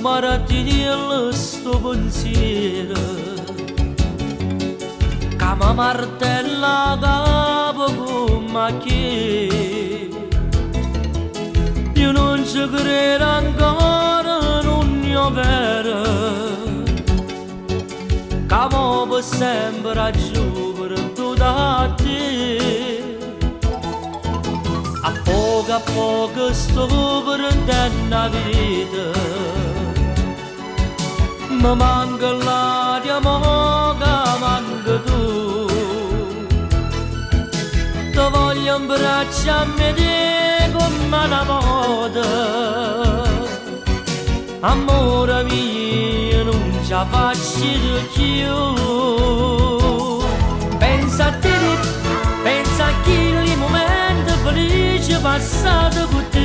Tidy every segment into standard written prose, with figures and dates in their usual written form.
Marati dirlo sto pensiero che mi martella capo come che io non ci credo ancora, non è vero che mo per sempre a giovere tu da te a poco sto prendendo la vita mi manca l'aria, che manca tu ti voglio in braccia a me come una volta amore mio non ce la faccio più pensa a te, pensa a quei momenti felici passati con te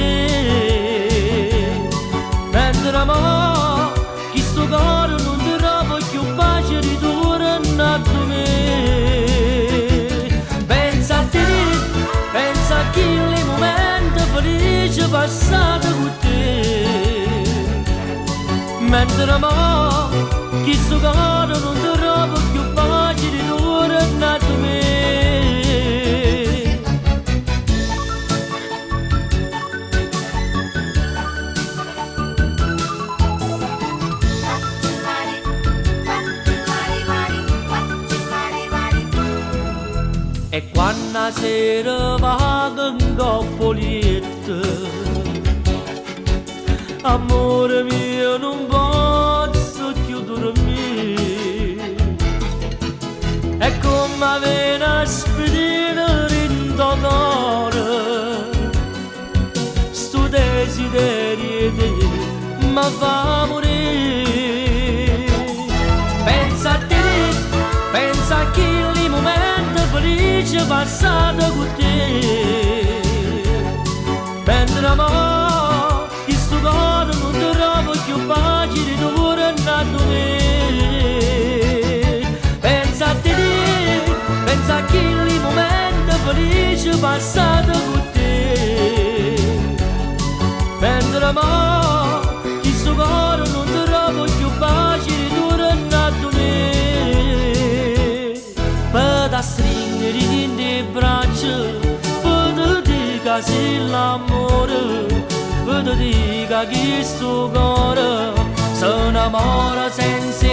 mentre mo chi sto cuore non ti trova più pace ritorna a me pensa a te, pensa a quei momenti felici passati con te mentre mo chi sto cuore non ti trova più pace ritorna a me. E quando sera vago in coppoletto amore mio non posso più dormire è come avere a spedire in tuo cuore sto desiderio di mi fa morire pensa a te, pensa a quei momenti felici passati con te mentre mo chi sto cuore non ti trova più pace ritorna a me pensa a te, pensa a quei momenti felici passati con te mentre mo chi sto cuore non ti trova più pace ritorna a me per da stringere in le braccia per te dica se l'amore per te dica che sto cuore si innamora senza